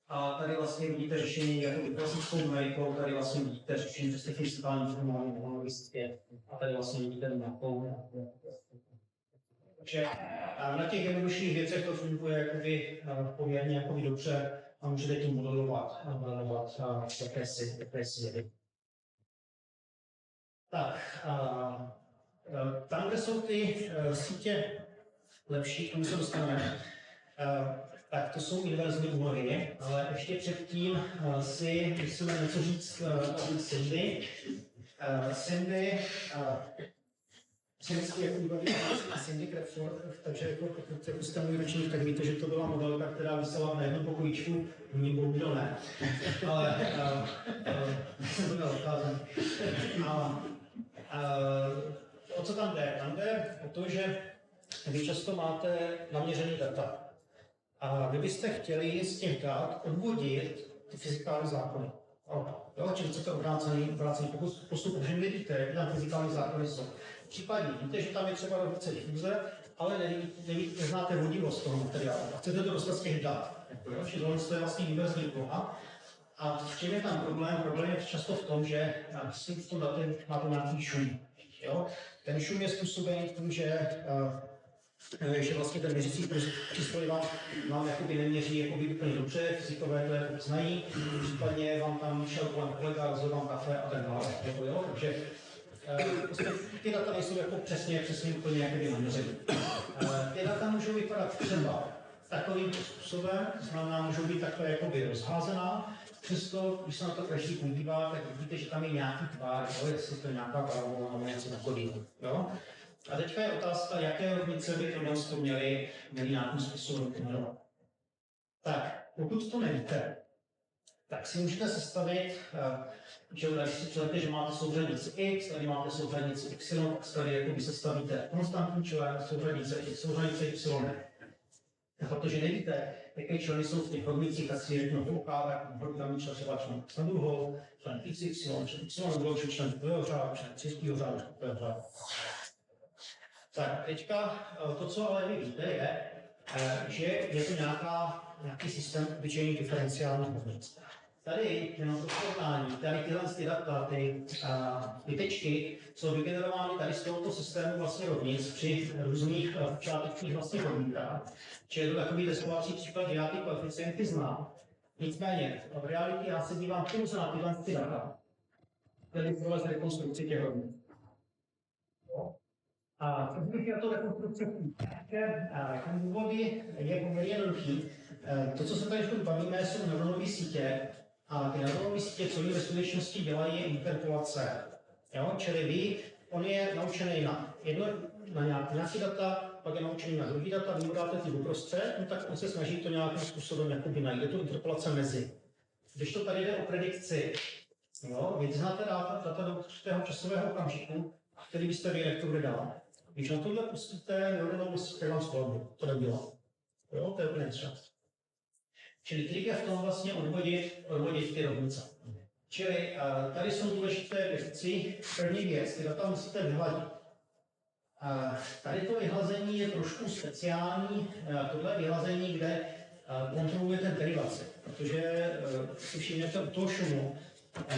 A tady vlastně vidíte řešení jako klasickou numerikou, tady vlastně vidíte řešení přes fyzikální formální monolistie a tady vlastně vidíte nějakou. Takže na těch jednodušších věcech to funguje jakoby poměrně jakoby dobře a můžete tím modelovat jakési jedy. Tak, tam, kde jsou ty sítě lepší, k tomu se dostaneme. Tak to jsou inverzní úlohy, ale ještě předtím si musíme něco říct o Sandy. chemicky jako bývalý Cindy Crawford, takže jako pokud jste můj ročník, tak víte, že to byla modelka, která vysela na jednom pokojíčku, v ní bohužel ne. Ale jsem to měl odkázat. O co tam jde? Tam jde o to, že vy často máte naměřený data. A vy byste chtěli z těch dat odvodit ty fyzikální zákony. Jo, čili chcete obrácený postup, protože nevíte, jak tam fyzikální zákony jsou. Případně víte, že tam je třeba rovnice difuze, ale neznáte vodivost toho materiálu. A chcete to dostat z těch dat. Čili to je vlastně inverzní plocha. A v čem je tam problém? Problém je často v tom, že v tom datem máte nějaký šum. Jo? Ten šum je způsobený tím, že vlastně ten měřící přístroj vám jakoby neměří jakoby úplně dobře, fyzikové to jako znají, případně vám tam šel kolem kolega, rozhodl vám kafe a tak dále. Takže prostě ty data nejsou jako přesně úplně jakoby naměřený. Ty data můžou vypadat třeba takovým způsobem, to znamená, můžou být takhle jakoby rozházená, přesto, když se na to každý podívá, tak vidíte, že tam je nějaký tvar, jestli to je nějaká parabola nebo něco takového. A teďka je otázka, jaké rovnice by to měly nějakým způsobem definovat. Tak, pokud to nevíte, tak si můžete sestavit, že když si představíte, že máte souřadnici x, tady máte souřadnici y, tak tady jakoby sestavíte konstantní člen, souřadnice y. A protože nevíte, jaké členy jsou v těch rovnicích, tak si řeknu OK, tak programní člen třeba člen na druhou, člen xy, člen y, člen druhého řádu, člen třetího řádu, čtvrtého řádu. Tak, teďka to, co ale vy víte, je, že je to nějaký systém obyčejných diferenciálních rovnic. Tady, jenom to porovnání, tady tyhle data, ty tečky jsou vygenerovány tady z tohoto systému vlastně rovnic při různých počátečních vlastně rovníkách. Čili je to takový testovací příklad, že já ty koeficienty znám. Nicméně, v realitě já se dívám pouze na tyhle data, které provést rekonstrukci těch rovnic. A co bych chtěl to rekonstrukce ten důvod je poměrně jednoduchý. To, co se tady bavíme, jsou neuronové sítě. A ty neuronové sítě, co oni ve skutečnosti dělají, je interpolace. Jo? Čili on je naučený na nějaký data, pak je naučený na druhý data, vy mu dáte ty uprostřed, no tak on se snaží to nějakým způsobem najít. Je to interpolace mezi. Když to tady jde o predikci, jo? Vy znáte data do určitého časového okamžiku, který byste vy, jak to bude dál. Když na tohle pustíte neuronovou síť, tak vám skladbu. To nebylo. Jo, to je úplně třeba. Čili trik je v tom vlastně odvodit ty rovnice. Čili tady jsou důležité věci. První věc, ty data musíte vyhladit. Tady to vyhlazení je trošku speciální. Tohle je vyhlazení, kde kontrolujete derivaci. Protože si všimnete u toho šumu,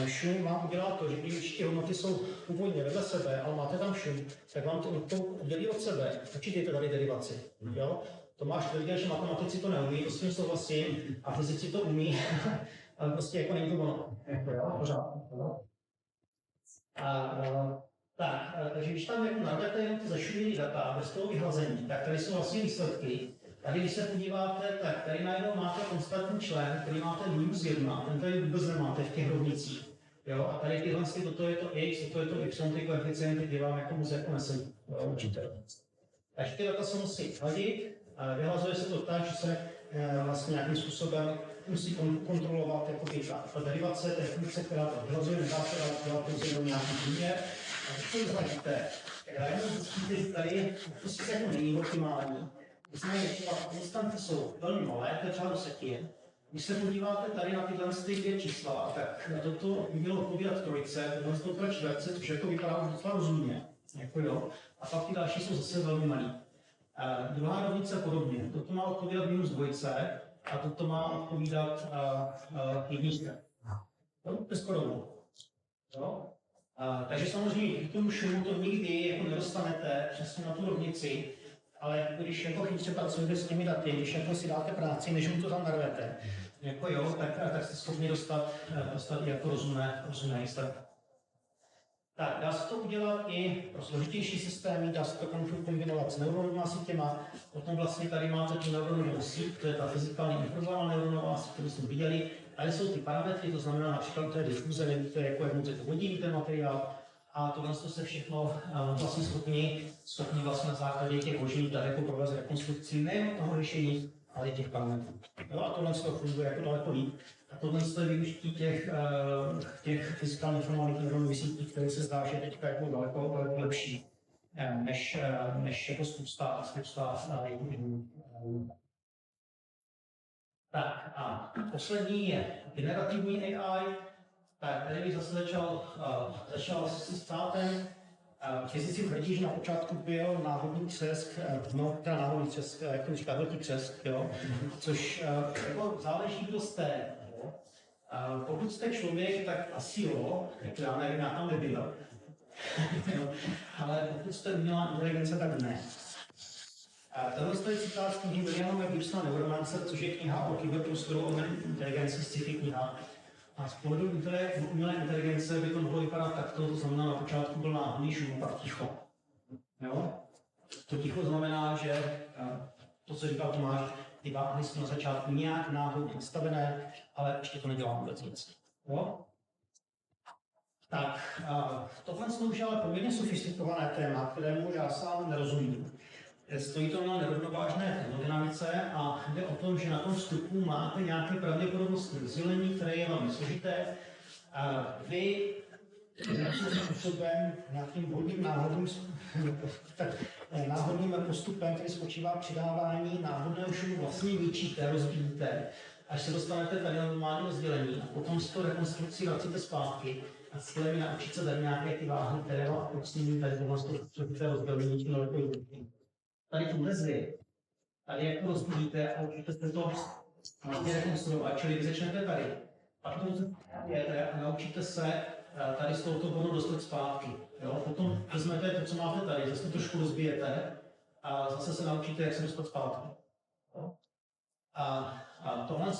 šum vám udělá to, že když ty hodnoty jsou původně vedle sebe, ale máte tam šum, tak vám to oddělí od sebe. Počítejte tady derivaci. Jo? Tomáš tvrdil, že matematici to neumí, to s tím souhlasím, a fyzici to umí, ale prostě jako není to ono. Pořád. Takže když tam jako nadáte jenom ty zašuměný data bez toho vyhlazení, tak tady jsou vlastně výsledky. Tady, když se podíváte, tak tady najednou máte konstantní člen, který máte -1, ten tady vůbec nemáte v těch rovnicích. Jo? A tady tyhle, toto je to x, toto je to y, ty koeficienty, kdy vám jako moc jako nesedí. Takže ty data se musí hladit, vyhlazuje se to tak, že se vlastně nějakým způsobem musí kontrolovat jakoby, ta derivace té funkce, která to vyhlazuje, nedá se dělat pouze jenom nějaký průměr. A když to vyhladíte, tak najednou zjistíte, že tady to sice jako není optimální. Nicméně konstanty jsou velmi malé, to je třeba 10. Když se podíváte tady na tyhle dvě čísla, tak na toto by mělo odpovídat trojce, tohle jsou teda čtverce, což jako vypadá už docela rozumně. Jako jo. A pak ty další jsou zase velmi malý. Druhá rovnice podobně. Toto má odpovídat -2 a toto má odpovídat jedničce. Bez podobnou. Takže samozřejmě k tomu šumu to nikdy jako nedostanete přesně na tu rovnici, ale když jako chytře pracujete s těmi daty, když jako si dáte práci, než mu to tam narvete, jako jo, tak jste schopni dostat i jako rozumné výsledky. Tak, dá se to udělat i pro složitější systémy, dá se to kombinovat s neuronovými sítěma. Potom vlastně tady máte tu neuronovou síť, to je ta fyzikální improvizovaná neuronová síť, kterou jsme viděli. Tady jsou ty parametry, to znamená například té difuze, nevíte, jak můžete vodí ten materiál. A tohle se všechno vlastně schopni vlastně na základě těch možných dat jako provést rekonstrukci nejen toho řešení, ale i těch parametrů. Jo, a tohle to funguje jako daleko líp. A tohle je využití těch fyzikálních formálních neuronových sítí, které se zdá, že teďka jako daleko lepší než jako spousta tak a poslední je generativní AI. Tak tady bych zase začal s citátem. Fyzici tvrdí, že na počátku byl náhodný třesk, jak to říká, velký třesk, jo? Což jako záleží, kdo jste. Jo? Pokud jste člověk, tak asi jo, jako já nevím, já tam nebyl. Ale pokud jste umělá inteligence, tak ne. Tohle je citát z knihy Williama Gibsona Neuromancer, což je kniha o kyberprostoru, o inteligenci, sci-fi kniha. A z pohledu umělé inteligence by to mohlo vypadat takto, to znamená, na počátku byl náhodný šum, pak ticho. Jo? To ticho znamená, že to, co říkal Tomáš, ty váhy jsou na začátku nějak náhodně nastavené, ale ještě to nedělá vůbec nic. Jo? Tak, tohle už je ale poměrně sofistikované téma, kterému já sám nerozumím. Stojí to na nerovnovážné termodynamice a jde o tom, že na tom vstupu máte nějaké pravděpodobnostní rozdělení, které je velmi složité. Vy nějakým způsobem, nějakým náhodným postupem, který spočívá v přidávání náhodného šumu, vlastně ničíte, rozbíjíte, až se dostanete tady na normální rozdělení a potom s tou rekonstrukcí vracíte zpátky a cílem je naučit se tady nějaké ty váhy, které vám aproximují tady to rozdělení tím velkým. Tady tu mezi, tady jak to rozbudíte a učíte se to vlastně rekonstruovat, čili vy začnete tady. Pak to jete a naučíte se tady z tohoto bodu dostat zpátky. Jo? Potom vezmete to, co máte tady, zase to trošku rozbijete a zase se naučíte, jak se dostat zpátky. Jo? A tohle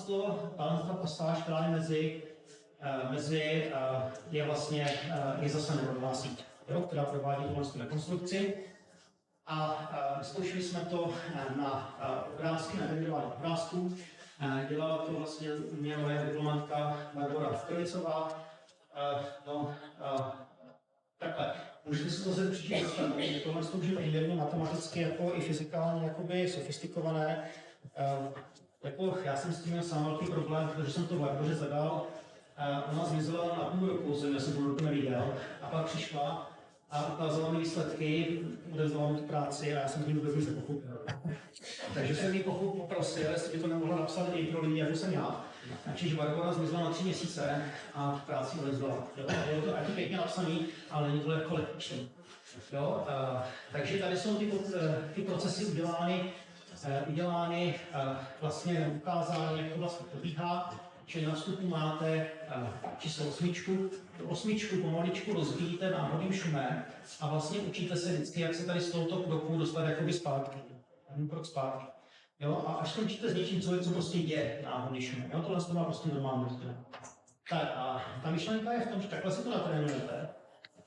ta pasáž, která je mezi je vlastně je zase neuronová síť, která provádí tuhle rekonstrukci. A zkoušeli jsme to na obrázky, na generování obrázků. Dělala to vlastně moje diplomantka Barbora Krojicová. Takhle, můžete si to zase přečíst, tohle už je poměrně matematicky jako i fyzikálně jakoby sofistikované. Jako já jsem s tím měl sám velký problém, protože jsem to v Barboře zadal. Ona zmizela na půl roku, já jsem půl roku neviděl, a pak přišla a ukázala mi výsledky, odevzdala mi tu práci a já jsem tím vůbec nepochopil. Takže jsem ji poprosil, jestli by to nemohla napsat i pro lidi, jako jsem já. Takže Barbora zmizela na 3 měsíce a práci odevzdala. Bylo to taky pěkně napsaný, ale není to jako lepší. Takže tady jsou ty procesy udělány vlastně ukázání, jak to vlastně probíhá. Čili na vstupu máte číslo 8, tu 8 pomaličku rozbíjíte náhodným šumem a vlastně učíte se vždycky, jak se tady z tohoto kroku dostat jakoby zpátky. Krok zpátky. Jo? A až skončíte s něčím, co prostě je náhodný šumem. Jo? Tohle to má prostě normální rozdělení. Tak a ta myšlenka je v tom, že takhle si to natrénujete,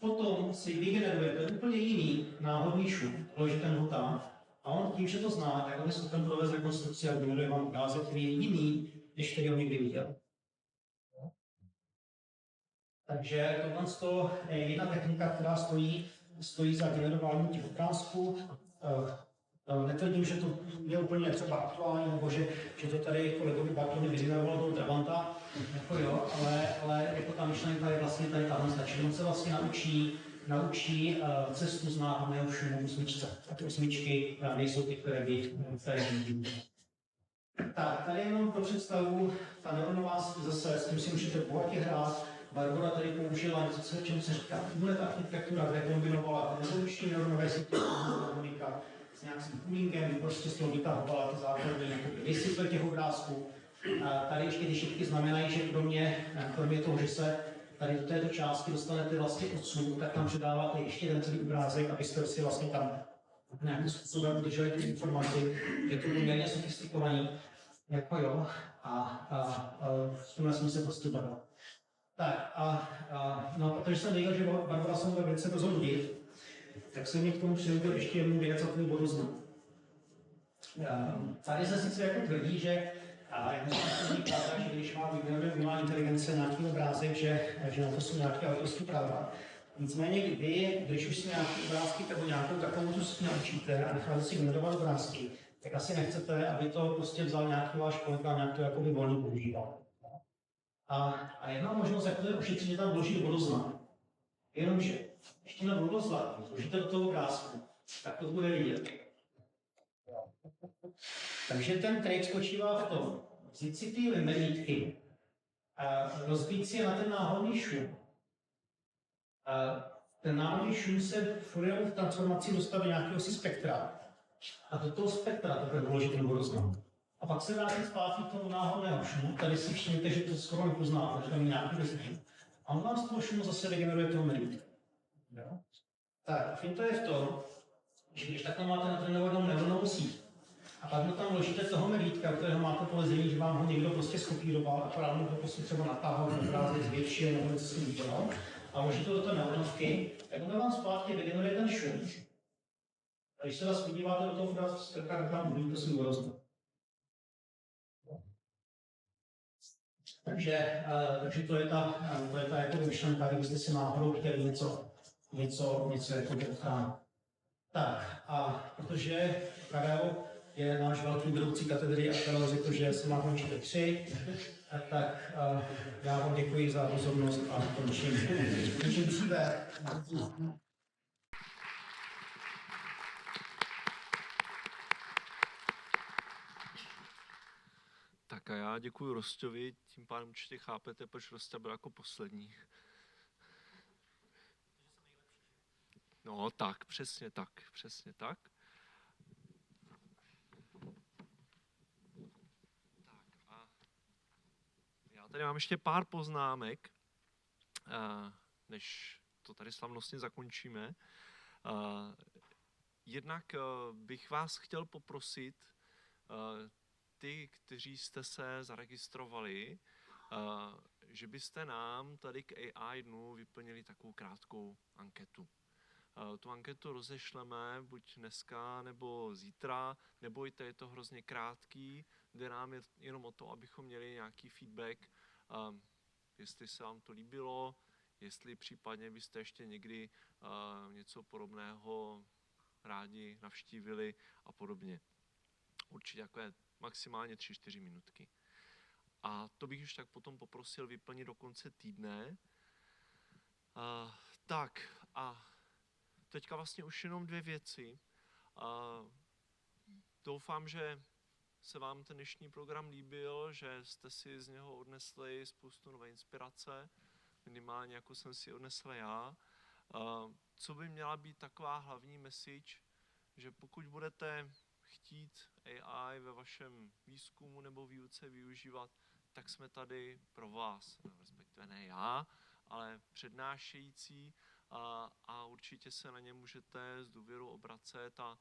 potom si vygenerujete úplně jiný náhodný šum, vložíte ho tam a on tím, že to zná, tak on je schopen provést rekonstrukci a generuje vám obrázek, který je jiný, než který ho někdy viděl. Takže tohle je jedna technika, která stojí za generováním těch obrázků. Netvrdím, že to je úplně třeba aktuální, nebo že to tady kolegovi Bartovi vygeneroval do Trabanta, jako jo, ale jako ta myšlenka je vlastně tady tahle, čili on se vlastně naučí cestu z náhodného šumu smyčce. A ty smyčky nejsou ty, které vidíte. Tak, tady jenom pro představu, ta neuronová síť zase, s tím si můžete bohatě hrát. Barbora tady použila něco, čemu se říká kumuleta architektura, kde kombinovala evoluční neuronové sítě, harmonika s nějakým poolingem, prostě z toho vytahovala ty základní disciple těch obrázků. Tady ještě ty šipky znamenají, že kromě toho, že se tady do této části dostanete vlastně odsud, tak tam předáváte ještě ten celý obrázek, abyste si vlastně tam nějakým způsobem udrželi ty informaci. Je to poměrně sofistikovaný, jako jo, a v tomhle jsme se prostě bavili. Tak no, protože jsem věděl, že Barbara se bude velice brzo nudit, tak jsem mě k tomu přihodil ještě jednu věc a ten bodu znovu. Tady se sice jako tvrdí, že že když má vygeneruje umělá inteligence nějaký obrázek, že na to jsou nějaké autorské práva. Nicméně vy, když už si nějaké obrázky nebo nějakou takovou tu si naučíte a necháte si generovat obrázky, tak asi nechcete, aby to prostě vzal nějaký váš kolega a nějak to jakoby volně používal. A jedna možnost, jak to je ušetřit, je tam vložit vodoznam. Jenomže, ještě na vodoznam vložíte do toho obrázku, tak to bude vidět. Takže ten trik spočívá v tom, vzít si ty merítky a rozbít si je na ten náhodný šum. A ten náhodný šum se Fourierovou transformací dostane do nějakého si spektra. A do toho spektra teprve vložit ten vodoznam. A pak se vrátit zpátky k tomu náhodného šumu. Tady si všimněte, že to skoro nepoznáte, že tam je nějaký rozdíl. A on vám z toho šumu zase regeneruje toho meritka. Tak, fin to je v tom, že když takhle máte natrénovanou neuronovou síť, a pak tam vložíte toho meritka, kterého máte podezření, že vám ho někdo prostě skopíroval, akorát mu to prostě třeba natáhl, obrázek zvětšil nebo něco s tím udělal, a vložíte to do té neuronovky, tak on vám zpátky vygeneruje ten šum. A když se vás podíváte do toho obrázku, tak tam mluví to svůj vodoznam. Takže to je ta jako myšlenka, kdybyste si náhodou chtěli něco jako ochránit. Tak, a protože Karel je náš velký vedoucí katedry a Karel řekl, že se má končit 3, tak já vám děkuji za pozornost a končím dříve. Tak a já děkuji Rosťovi, tím pádem určitě chápete, proč Rostě byl jako poslední. No tak, přesně tak, přesně tak. Tak a já tady mám ještě pár poznámek, než to tady slavnostně zakončíme. Jednak bych vás chtěl poprosit, ty, kteří jste se zaregistrovali, že byste nám tady k AI dnu vyplnili takovou krátkou anketu. Tu anketu rozešleme buď dneska nebo zítra, nebojte, je to hrozně krátký, jde nám jenom o to, abychom měli nějaký feedback, jestli se vám to líbilo, jestli případně byste ještě někdy něco podobného rádi navštívili a podobně. Určitě takové maximálně 3-4 minutky. A to bych už tak potom poprosil vyplnit do konce týdne. Tak a teďka vlastně už jenom 2 věci. Doufám, že se vám ten dnešní program líbil, že jste si z něho odnesli spoustu nové inspirace, minimálně jako jsem si odnesl já. Co by měla být taková hlavní message, že pokud budete chtít AI ve vašem výzkumu nebo výuce využívat, tak jsme tady pro vás, respektive ne já, ale přednášející a určitě se na ně můžete s důvěrou obracet a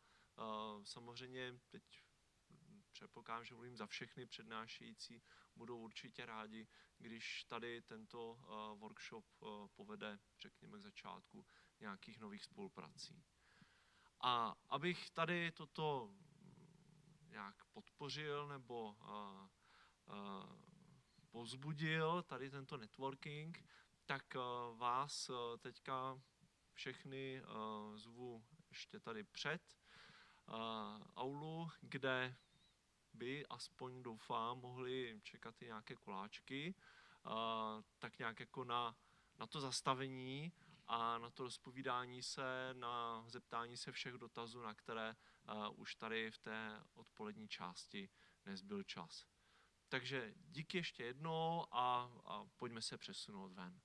samozřejmě teď předpokládám, že mluvím za všechny přednášející, budou určitě rádi, když tady tento workshop povede, řekněme, k začátku nějakých nových spoluprací. A abych tady toto nějak podpořil nebo povzbudil tady tento networking, tak vás teďka všechny zvu ještě tady před aulu, kde by aspoň doufám mohli čekat i nějaké koláčky, tak nějak jako na to zastavení a na to rozpovídání se, na zeptání se všech dotazů, na které už tady v té odpolední části nezbyl čas. Takže díky ještě jednou a pojďme se přesunout ven.